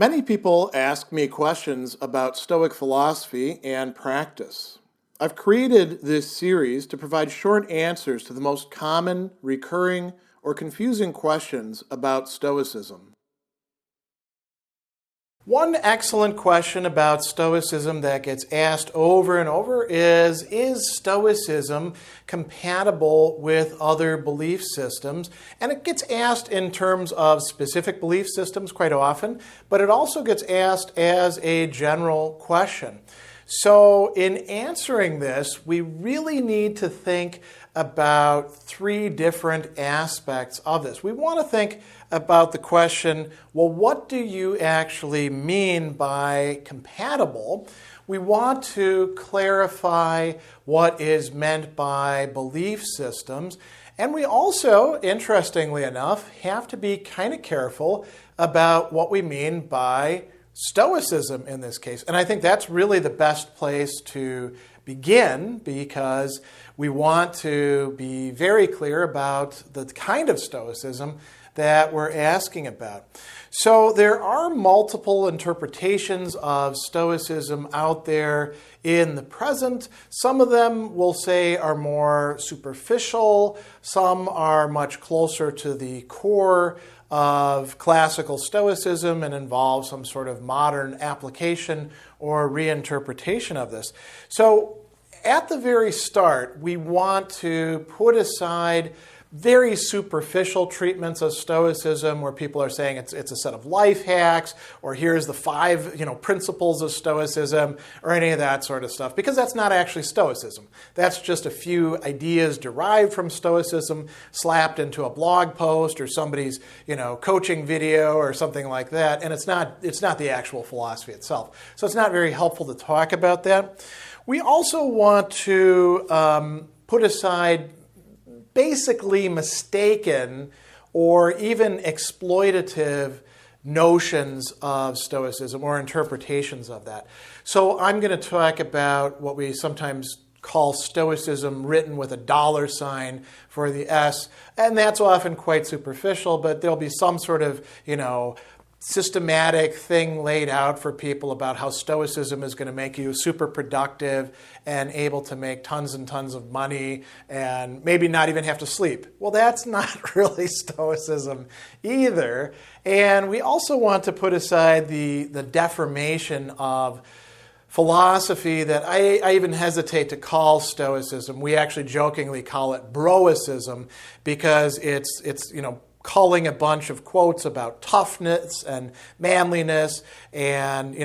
Many people ask me questions about Stoic philosophy and practice. I've created this series to provide short answers to the most common, recurring, or confusing questions about Stoicism. One excellent question about Stoicism that gets asked over and over is Stoicism compatible with other belief systems? And it gets asked in terms of specific belief systems quite often, but it also gets asked as a general question. So in answering this, we really need to think about three different aspects of this. We want to think about the question, well, what do you actually mean by compatible? We want to clarify what is meant by belief systems. And we also, interestingly enough, have to be kind of careful about what we mean by Stoicism in this case. And I think that's really the best place to begin because we want to be very clear about the kind of Stoicism that we're asking about. So there are multiple interpretations of Stoicism out there in the present. Some of them we'll say are more superficial. Some are much closer to the core of classical Stoicism and involve some sort of modern application or reinterpretation of this. So at the very start, we want to put aside very superficial treatments of Stoicism where people are saying it's a set of life hacks or here's the 5 principles of Stoicism or any of that sort of stuff, because that's not actually Stoicism. That's just a few ideas derived from Stoicism slapped into a blog post or somebody's coaching video or something like that, and it's not the actual philosophy itself. So it's not very helpful to talk about that. We also want to put aside basically mistaken or even exploitative notions of Stoicism or interpretations of that. So I'm going to talk about what we sometimes call Stoicism written with a $sign for the S, and that's often quite superficial, but there'll be some sort of, systematic thing laid out for people about how Stoicism is going to make you super productive and able to make tons and tons of money and maybe not even have to sleep. Well, that's not really Stoicism either. And we also want to put aside the deformation of philosophy that I even hesitate to call Stoicism. We actually jokingly call it Broicism because it's calling a bunch of quotes about toughness and manliness and,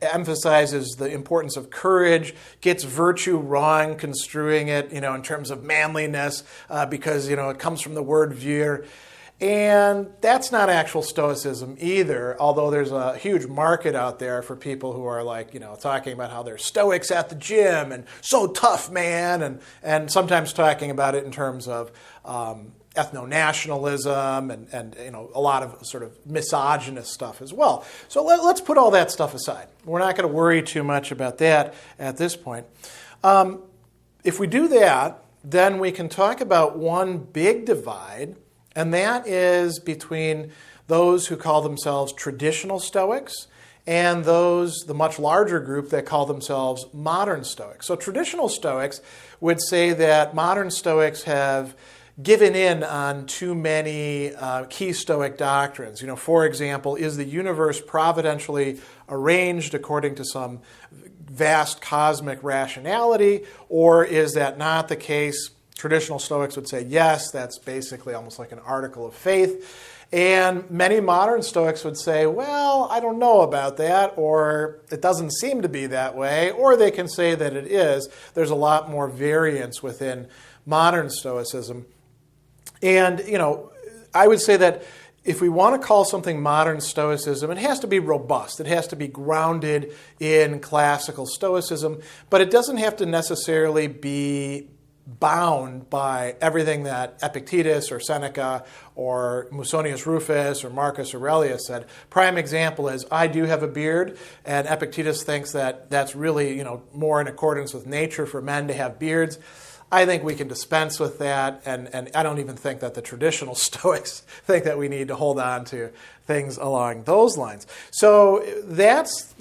emphasizes the importance of courage, gets virtue wrong, construing it, in terms of manliness because, it comes from the word vir. And that's not actual Stoicism either, although there's a huge market out there for people who are talking about how they're Stoics at the gym and so tough, man, and sometimes talking about it in terms of ethno-nationalism and a lot of sort of misogynist stuff as well. So let's put all that stuff aside. We're not going to worry too much about that at this point. If we do that, then we can talk about one big divide, and that is between those who call themselves traditional Stoics and the much larger group that call themselves modern Stoics. So traditional Stoics would say that modern Stoics have given in on too many key Stoic doctrines. For example, is the universe providentially arranged according to some vast cosmic rationality, or is that not the case? Traditional Stoics would say yes, that's basically almost like an article of faith. And many modern Stoics would say, well, I don't know about that, or it doesn't seem to be that way, or they can say that it is. There's a lot more variance within modern Stoicism. And, I would say that if we want to call something modern Stoicism, it has to be robust. It has to be grounded in classical Stoicism, but it doesn't have to necessarily be bound by everything that Epictetus or Seneca or Musonius Rufus or Marcus Aurelius said. Prime example is, I do have a beard, and Epictetus thinks that that's really, more in accordance with nature for men to have beards. I think we can dispense with that, and I don't even think that the traditional Stoics think that we need to hold on to things along those lines. So that's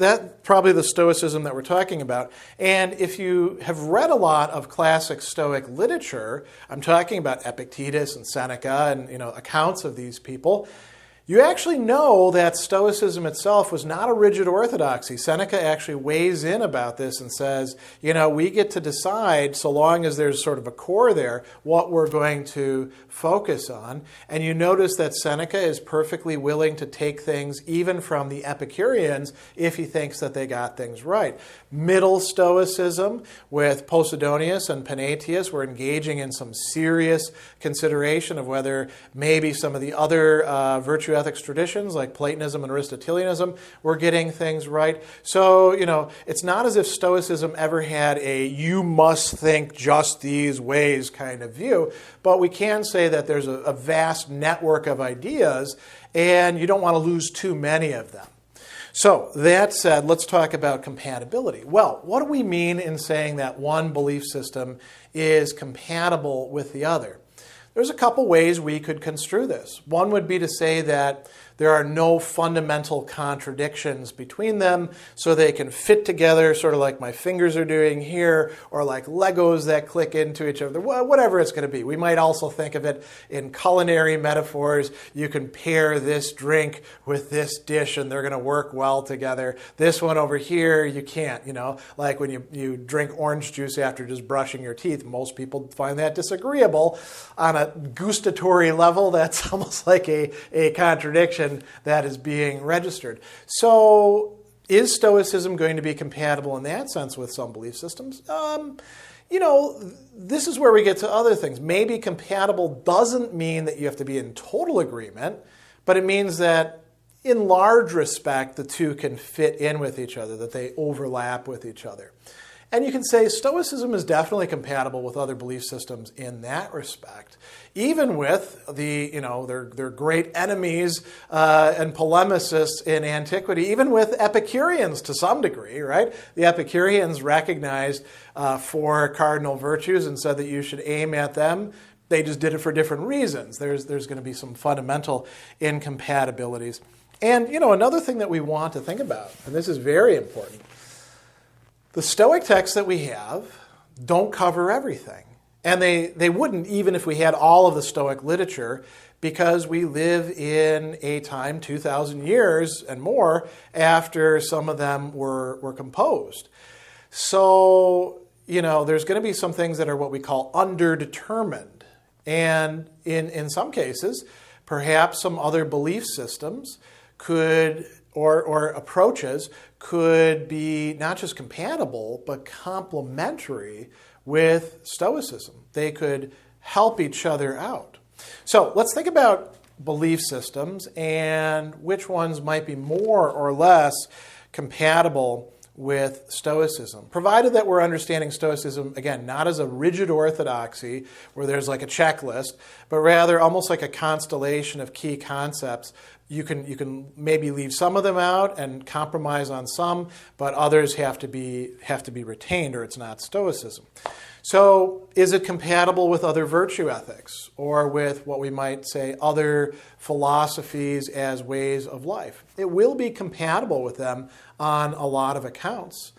probably the Stoicism that we're talking about. And if you have read a lot of classic Stoic literature, I'm talking about Epictetus and Seneca and accounts of these people, you actually know that Stoicism itself was not a rigid orthodoxy. Seneca actually weighs in about this and says, we get to decide, so long as there's sort of a core there, what we're going to focus on. And you notice that Seneca is perfectly willing to take things even from the Epicureans if he thinks that they got things right. Middle Stoicism with Posidonius and Panaetius were engaging in some serious consideration of whether maybe some of the other virtue ethics traditions like Platonism and Aristotelianism were getting things right. So, it's not as if Stoicism ever had a you must think just these ways kind of view, but we can say that there's a vast network of ideas and you don't want to lose too many of them. So that said, let's talk about compatibility. Well, what do we mean in saying that one belief system is compatible with the other? There's a couple ways we could construe this. One would be to say that there are no fundamental contradictions between them, so they can fit together, sort of like my fingers are doing here, or like Legos that click into each other, whatever it's going to be. We might also think of it in culinary metaphors. You can pair this drink with this dish, and they're going to work well together. This one over here, you can't, like when you drink orange juice after just brushing your teeth. Most people find that disagreeable. On a gustatory level, that's almost like a contradiction that is being registered. So is Stoicism going to be compatible in that sense with some belief systems? This is where we get to other things. Maybe compatible doesn't mean that you have to be in total agreement, but it means that in large respect, the two can fit in with each other, that they overlap with each other. And you can say Stoicism is definitely compatible with other belief systems in that respect, even with their great enemies and polemicists in antiquity, even with Epicureans to some degree, right? The Epicureans recognized four cardinal virtues and said that you should aim at them. They just did it for different reasons. There's going to be some fundamental incompatibilities. And, another thing that we want to think about, and this is very important, the Stoic texts that we have don't cover everything. And they wouldn't even if we had all of the Stoic literature, because we live in a time 2,000 years and more after some of them were composed. So, there's going to be some things that are what we call underdetermined. And in some cases, perhaps some other belief systems could or approaches could be not just compatible, but complementary with Stoicism. They could help each other out. So let's think about belief systems and which ones might be more or less compatible with Stoicism, provided that we're understanding Stoicism, again, not as a rigid orthodoxy where there's like a checklist, but rather almost like a constellation of key concepts. You can maybe leave some of them out and compromise on some, but others have to be retained, or it's not Stoicism. So is it compatible with other virtue ethics or with what we might say other philosophies as ways of life? It will be compatible with them on a lot of accounts.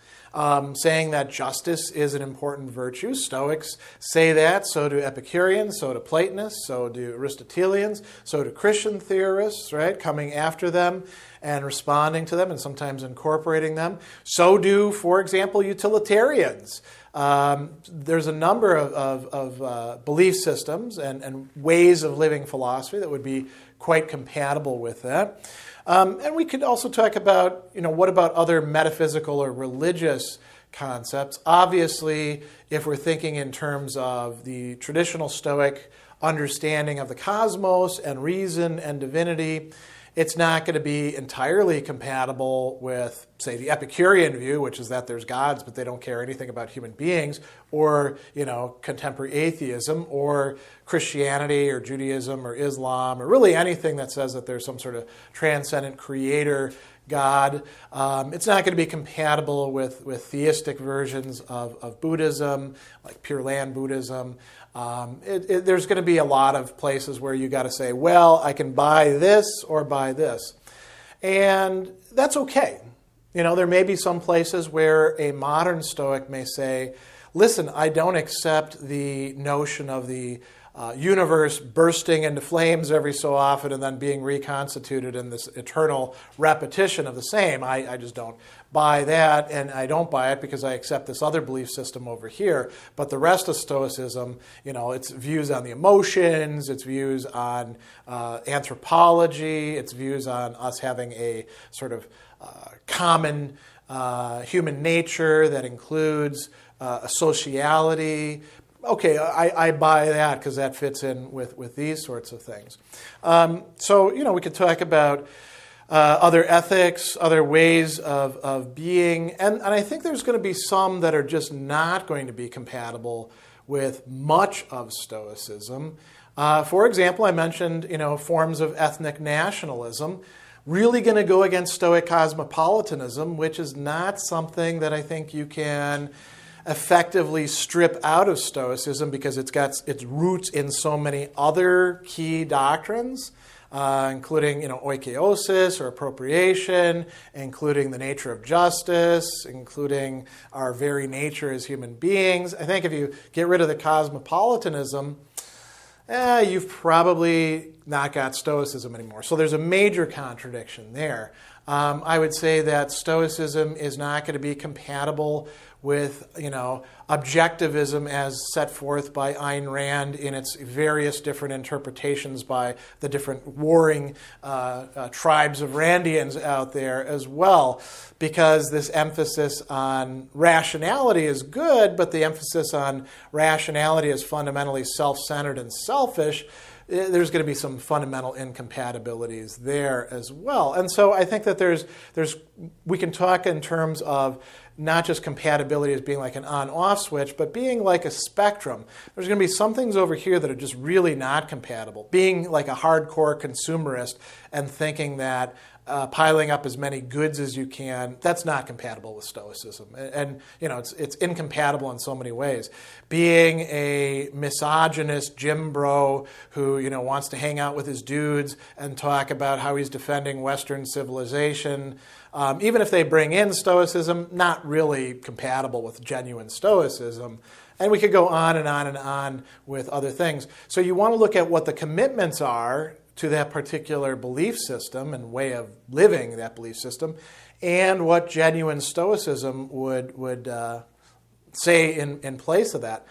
Saying that justice is an important virtue. Stoics say that, so do Epicureans, so do Platonists, so do Aristotelians, so do Christian theorists, right, coming after them and responding to them and sometimes incorporating them. So do, for example, utilitarians. There's a number of belief systems and ways of living philosophy that would be quite compatible with that. And we could also talk about, what about other metaphysical or religious concepts? Obviously, if we're thinking in terms of the traditional Stoic understanding of the cosmos and reason and divinity, it's not going to be entirely compatible with, say, the Epicurean view, which is that there's gods, but they don't care anything about human beings, or, contemporary atheism, or Christianity, or Judaism, or Islam, or really anything that says that there's some sort of transcendent creator God. It's not going to be compatible with theistic versions of Buddhism, like Pure Land Buddhism. There's going to be a lot of places where you got to say, well, I can buy this or buy this. And that's okay. There may be some places where a modern Stoic may say, listen, I don't accept the notion of the universe bursting into flames every so often and then being reconstituted in this eternal repetition of the same. I just don't buy that, and I don't buy it because I accept this other belief system over here. But the rest of Stoicism, its views on the emotions, its views on anthropology, its views on us having a sort of common human nature that includes a sociality. Okay, I buy that because that fits in with these sorts of things. So we could talk about other ethics, other ways of being, and I think there's going to be some that are just not going to be compatible with much of Stoicism. For example, I mentioned forms of ethnic nationalism. Really going to go against Stoic cosmopolitanism, which is not something that I think you can effectively strip out of Stoicism because it's got its roots in so many other key doctrines, including oikeiosis or appropriation, including the nature of justice, including our very nature as human beings. I think if you get rid of the cosmopolitanism, you've probably not got Stoicism anymore. So there's a major contradiction there. I would say that Stoicism is not going to be compatible with, objectivism as set forth by Ayn Rand in its various different interpretations by the different warring tribes of Randians out there as well, because this emphasis on rationality is good, but the emphasis on rationality is fundamentally self-centered and selfish. There's going to be some fundamental incompatibilities there as well. And so I think that we can talk in terms of not just compatibility as being like an on-off switch, but being like a spectrum. There's going to be some things over here that are just really not compatible. Being like a hardcore consumerist and thinking that piling up as many goods as you can, that's not compatible with Stoicism. And it's incompatible in so many ways. Being a misogynist gym bro who wants to hang out with his dudes and talk about how he's defending Western civilization, even if they bring in Stoicism, not really compatible with genuine Stoicism. And we could go on and on and on with other things. So you want to look at what the commitments are to that particular belief system and way of living that belief system, and what genuine Stoicism would say in place of that.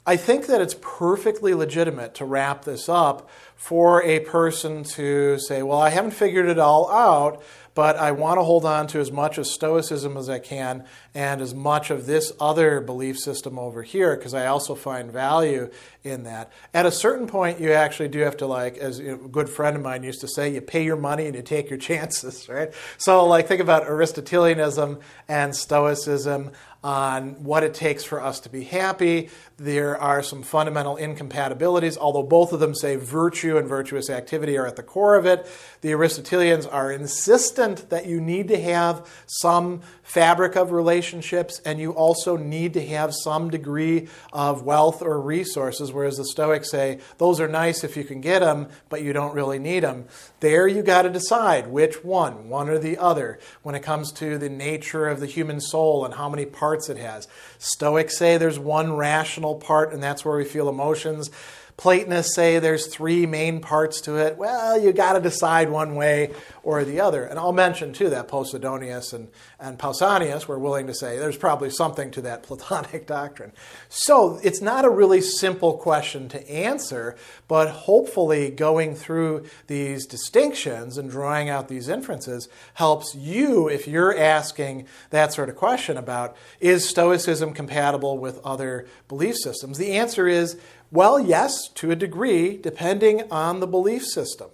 I think that it's perfectly legitimate to wrap this up for a person to say, well, I haven't figured it all out, but I want to hold on to as much of Stoicism as I can and as much of this other belief system over here, because I also find value in that. At a certain point, you actually do have to, as a good friend of mine used to say, you pay your money and you take your chances, right? So think about Aristotelianism and Stoicism on what it takes for us to be happy. There are some fundamental incompatibilities, although both of them say virtue and virtuous activity are at the core of it. The Aristotelians are insistent that you need to have some fabric of relationships, and you also need to have some degree of wealth or resources, whereas the Stoics say those are nice if you can get them, but you don't really need them. There you got to decide which one or the other, when it comes to the nature of the human soul and how many parts it has. Stoics say there's one rational part, and that's where we feel emotions. Platonists say there's three main parts to it. Well, you got to decide one way or the other. And I'll mention, too, that Posidonius and Pausanias were willing to say there's probably something to that Platonic doctrine. So it's not a really simple question to answer, but hopefully going through these distinctions and drawing out these inferences helps you, if you're asking that sort of question about, is Stoicism compatible with other belief systems? The answer is, well, yes, to a degree, depending on the belief system.